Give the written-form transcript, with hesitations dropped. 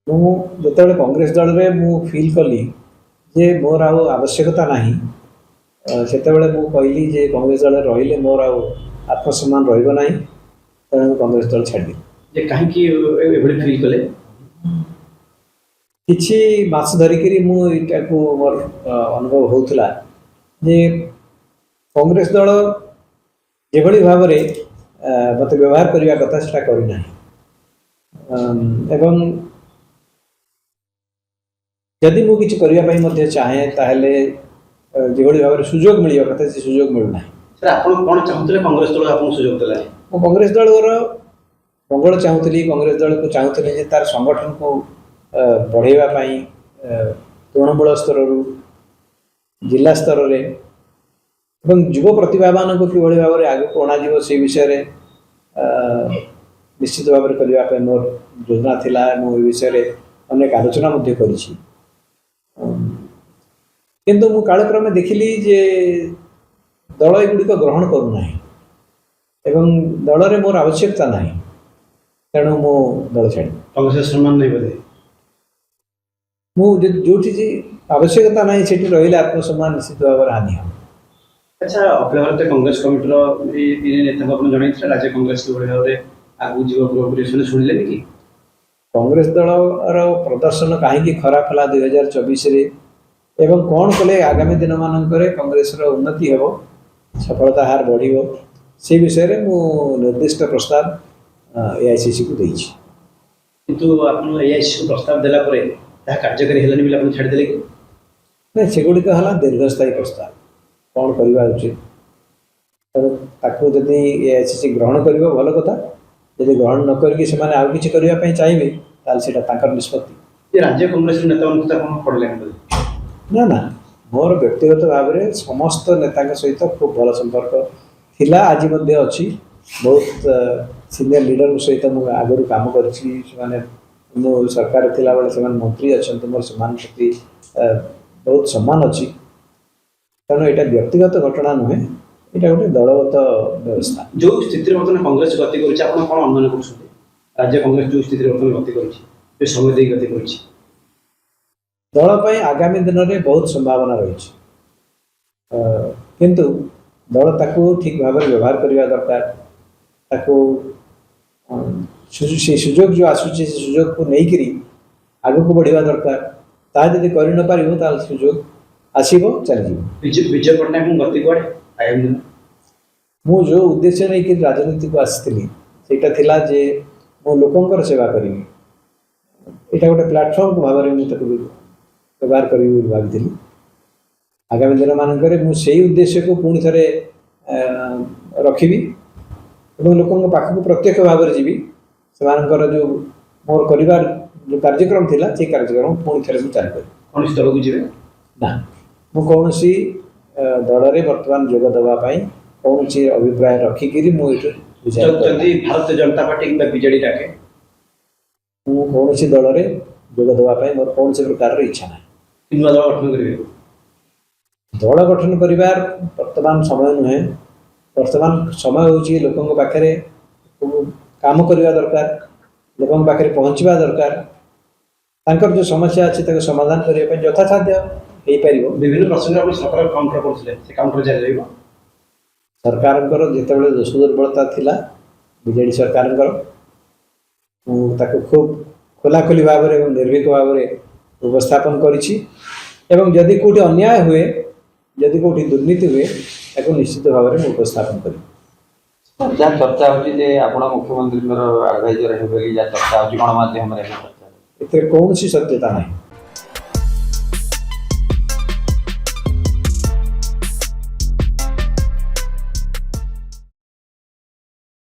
मुझे कांग्रेस दल में मु फील कली जे मोर आवश्यकता नहीं से कहली जे कांग्रेस दल रही मोर आत्मसम्मान रही तेणु कांग्रेस दल छाड़ी कहीं फील कले किछि मास धरिकी मुझे मोर अनुभव होता जे कांग्रेस दल जो भाव मत व्यवहार करने कथा से करना एवं जदि मु किछि करने चाहे ताहले जो भाव सुजोग मिल कथा से सुजोग मिलूना सर आप कौन चाहते कांग्रेस दल आपको सुजोग देला कांग्रेस दल मंगल चाहूली कांग्रेस दल को चाहूली तार संगठन को बढ़ाई तृणमूल स्तर जिला स्तर रे युव प्रतिभावान को किभली भाव में आगे अणाଯିव से विषय निश्चित भाव में करने मोर योजना थिला विषय अनेक आलोचना करी किंतु मु कालक्रमे देखिली जे दल एगुड़िक ग्रहण करूना एवं दल में मोर आवश्यकता ना तेणु मो दल छाड़ी कांग्रेस सम्मान नहीं बोले मुझे आवश्यकता ना से रही आत्मसम्मान निश्चित भाव में हानि हम। अच्छा अखिल भारतीय कांग्रेस कमिटी नेता जन राज्य कांग्रेस किभली भाव में आगू जीव शुणिले कि कांग्रेस दल प्रदर्शन कहीं खराब है 2024 एवं कौन कले आगामी दिन मानक कांग्रेस उन्नति हो सफलता हार बढ़ से विषय मु निर्दिष्ट प्रस्ताव एआईसीसी को देछि किंतु आपन एआईसीसी को प्रस्ताव देला परे ता कार्यकारी हेलानी बिल आपन छाड़ देले कि नहीं सेगुड़िक है दीर्घस्थायी प्रस्ताव कौन करवा उचित ताकू जदि एआईसीसी ग्रहण कर भल कथा जदि ग्रहण न करके से आउ किछि करिया पई चाहिए ताल सेटा ताकर निष्पत्ति राज्य कांग्रेस नेता कौन पड़े ना ना मोर व्यक्तिगत भाव में समस्त नेता सहित खूब भल संपर्क थिला आज अच्छी बहुत सीनियर लीडर सहित मुझे आगु कम कर सरकार थिला बेले से मंत्री अच्छा मोर से प्रति बहुत सम्मान अच्छी तेणु यहाँ व्यक्तिगत घटना नुहे यहाँ गोटे दलगत व्यवस्था जो स्थिति बर्तमान कांग्रेस गति कर कौन अनुमान कर राज्य कांग्रेस जो स्थिति बर्तमान गति कर समय दे गति कर दल पर आगामी दिन में बहुत संभावना रही किंतु दल ताकू ठीक भाव में व्यवहार करने दरकार ताकू से सुजोग जो आसूची से सुजोग को लेकर आग को बढ़ा दरकार ता जब कर न पार सुजोग आसब चली विजय पट्टनायक गति कड़े मु जो उद्देश्य नहीं कि राजनीति को आसती सेटा जे मो लोकंकर सेवा करी यहाँ गोटे प्लाटफर्म भाव में मुझे व्यवहार करी भावी आगामी दिन मानक मुझे उद्देश्य को पुणी थे रखी लोकों पाखक प्रत्यक्ष भाव में जीवी से जो मोर कर जो कार्यक्रम थिला से कार्यक्रम पुणी थे मुझे कौन स्थल को जी ना मुझे दल में बर्तमान जोग देवाई कौन अभिप्राय रखिकी भारतीय जनता पार्टी कि बीजेडी डाके मुझे दल में जोग देवाई मोर कौन प्रकार इच्छा ना दल गठन करेंगे दल गठन कर वर्तमान समय नुहे वर्तमान समय हूँ लोकों पाखे काम करने दरकार लोकों पाखे पहुँचवा दरकार जो समस्या अच्छी समाधान करने यथासाध्य हो पार विभिन्न प्रसंग सरकार काउंटर करते काउंटर जारी रही सरकार जिते दोष दुर्बलता थिला बीजेडी सरकार खूब खोलाखोली भाव में निर्भीक भाव में उपस्थापन करी जदि कौटी अन्याय हुए जदि कौटी दुर्नीति हुए या निश्चित भाव में उपस्थापन करी जहाँ चर्चा हो मुख्यमंत्री एडवाइजर है चर्चा हो गणमाध्यम कौन सत्यता नहीं